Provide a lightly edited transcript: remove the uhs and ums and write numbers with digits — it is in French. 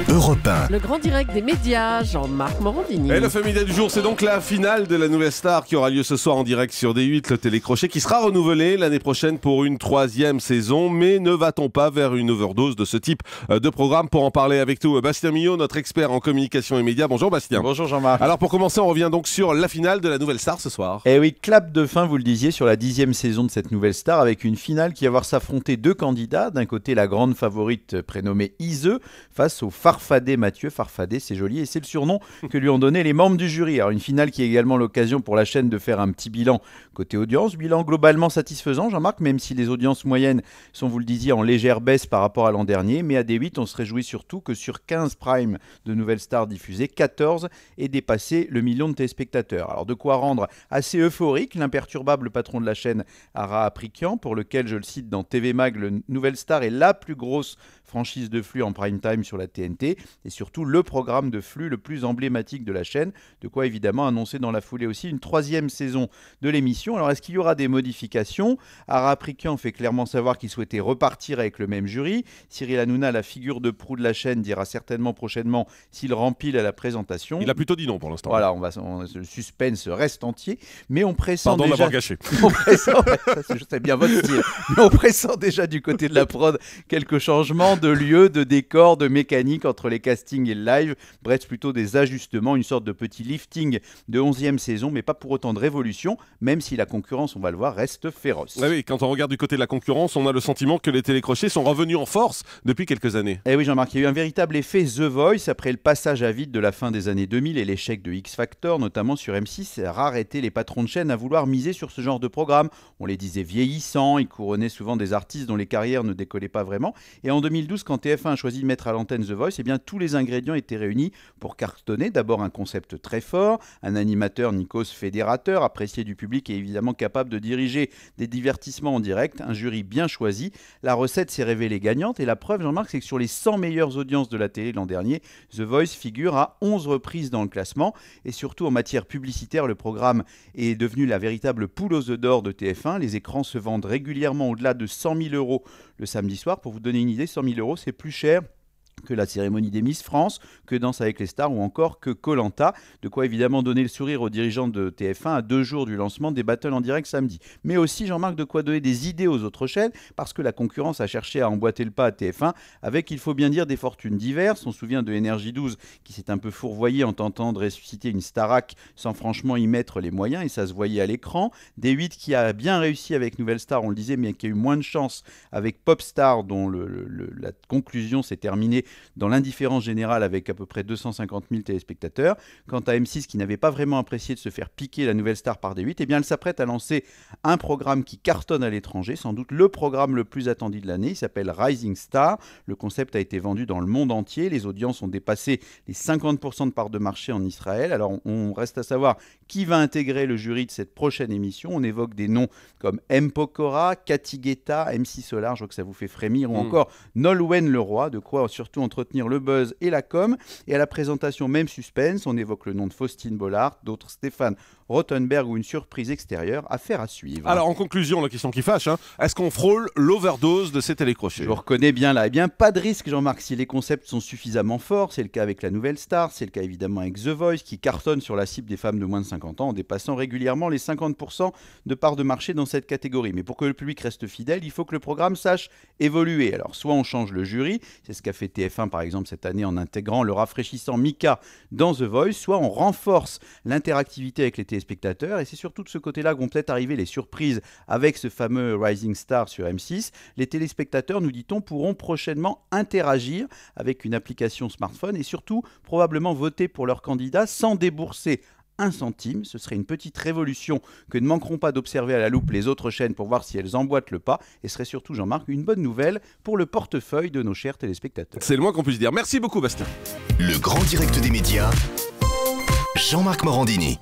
Europe 1. Le grand direct des médias, Jean-Marc Morandini. Et le familial du jour, c'est donc la finale de la Nouvelle Star qui aura lieu ce soir en direct sur D8, le télécrochet, qui sera renouvelé l'année prochaine pour une 3e saison. Mais ne va-t-on pas vers une overdose de ce type de programme? Pour en parler avec nous, Bastien Millot, notre expert en communication et médias. Bonjour Bastien. Bonjour Jean-Marc. Alors pour commencer, on revient donc sur la finale de la Nouvelle Star ce soir. Eh oui, clap de fin, vous le disiez, sur la 10e saison de cette Nouvelle Star, avec une finale qui va voir s'affronter deux candidats. D'un côté, la grande favorite prénommée Ise, face au farfadet Mathieu. Farfadet, c'est joli et c'est le surnom que lui ont donné les membres du jury. Alors une finale qui est également l'occasion pour la chaîne de faire un petit bilan côté audience. Bilan globalement satisfaisant, Jean-Marc, même si les audiences moyennes sont, vous le disiez, en légère baisse par rapport à l'an dernier. Mais à D8, on se réjouit surtout que sur 15 primes de Nouvelle Star diffusées, 14 aient dépassé le million de téléspectateurs. Alors de quoi rendre assez euphorique l'imperturbable patron de la chaîne, Ara Aprikian, pour lequel, je le cite dans TV Mag, le Nouvelle Star est la plus grosse franchise de flux en prime time sur la TNT et surtout le programme de flux le plus emblématique de la chaîne. De quoi évidemment annoncer dans la foulée aussi une 3e saison de l'émission. Alors est-ce qu'il y aura des modifications? Ara Aprikian fait clairement savoir qu'il souhaitait repartir avec le même jury. Cyril Hanouna, la figure de proue de la chaîne, dira certainement prochainement s'il rempile à la présentation. Il a plutôt dit non pour l'instant. Voilà, le suspense reste entier, mais on pressent Pardon déjà... d'avoir gâché. C'est bien votre style. Mais on pressent déjà du côté de la prod quelques changements de lieu, de décor, de mécanique entre les castings et le live. Bref, plutôt des ajustements, une sorte de petit lifting de 11e saison, mais pas pour autant de révolution, même si la concurrence, on va le voir, reste féroce. Ah oui, quand on regarde du côté de la concurrence, on a le sentiment que les télécrochets sont revenus en force depuis quelques années. Eh oui Jean-Marc, il y a eu un véritable effet The Voice après le passage à vide de la fin des années 2000 et l'échec de X Factor, notamment sur M6. Rares étaient les patrons de chaîne à vouloir miser sur ce genre de programme. On les disait vieillissants, ils couronnaient souvent des artistes dont les carrières ne décollaient pas vraiment. Et en 2012, quand TF1 a choisi de mettre à l'antenne The Voice, eh bien, tous les ingrédients étaient réunis pour cartonner. D'abord un concept très fort, un animateur Nikos fédérateur, apprécié du public et évidemment capable de diriger des divertissements en direct, un jury bien choisi. La recette s'est révélée gagnante et la preuve, Jean-Marc, c'est que sur les 100 meilleures audiences de la télé l'an dernier, The Voice figure à 11 reprises dans le classement. Et surtout en matière publicitaire, le programme est devenu la véritable poule aux œufs d'or de TF1. Les écrans se vendent régulièrement au-delà de 100 000 € le samedi soir. Pour vous donner une idée, 100 000 €, c'est plus cher que la cérémonie des Miss France, que Danse avec les stars ou encore que Koh-Lanta. De quoi évidemment donner le sourire aux dirigeants de TF1 à 2 jours du lancement des battles en direct samedi. Mais aussi, Jean-Marc, de quoi donner des idées aux autres chaînes, parce que la concurrence a cherché à emboîter le pas à TF1 avec, il faut bien dire, des fortunes diverses. On se souvient de Énergie 12 qui s'est un peu fourvoyé en tentant de ressusciter une Starac sans franchement y mettre les moyens, et ça se voyait à l'écran. D8 qui a bien réussi avec Nouvelle Star, on le disait, mais qui a eu moins de chance avec Popstar, dont la conclusion s'est terminée dans l'indifférence générale avec à peu près 250 000 téléspectateurs. Quant à M6 qui n'avait pas vraiment apprécié de se faire piquer la Nouvelle Star par D8, eh bien elle s'apprête à lancer un programme qui cartonne à l'étranger, sans doute le programme le plus attendu de l'année. Il s'appelle Rising Star. Le concept a été vendu dans le monde entier. Les audiences ont dépassé les 50% de part de marché en Israël. Alors on reste à savoir qui va intégrer le jury de cette prochaine émission. On évoque des noms comme M. Pokora, Cathy Guetta, MC Solar, je vois que ça vous fait frémir, ou encore Nolwenn Leroy, de quoi surtout entretenir le buzz et la com. Et à la présentation, même suspense, on évoque le nom de Faustine Bollard, d'autres Stéphane Rothenberg ou une surprise extérieure. Affaire à suivre. Alors en conclusion, la question qui fâche, est-ce qu'on frôle l'overdose de ces télécrochets? Je vous reconnais bien là. Eh bien, pas de risque, Jean-Marc, si les concepts sont suffisamment forts. C'est le cas avec la Nouvelle Star, c'est le cas évidemment avec The Voice, qui cartonne sur la cible des femmes de moins de 50 ans en dépassant régulièrement les 50% de part de marché dans cette catégorie. Mais pour que le public reste fidèle, il faut que le programme sache évoluer. Alors soit on change le jury, c'est ce qu'a fait TF1 par exemple cette année en intégrant le rafraîchissant Mika dans The Voice, soit on renforce l'interactivité avec les téléspectateurs, et c'est surtout de ce côté-là que vont peut-être arriver les surprises avec ce fameux Rising Star sur M6. Les téléspectateurs, nous dit-on, pourront prochainement interagir avec une application smartphone et surtout probablement voter pour leur candidat sans débourser 1 centime. Ce serait une petite révolution que ne manqueront pas d'observer à la loupe les autres chaînes pour voir si elles emboîtent le pas, et serait surtout, Jean-Marc, une bonne nouvelle pour le portefeuille de nos chers téléspectateurs. C'est le moins qu'on puisse dire. Merci beaucoup Bastien. Le grand direct des médias, Jean-Marc Morandini.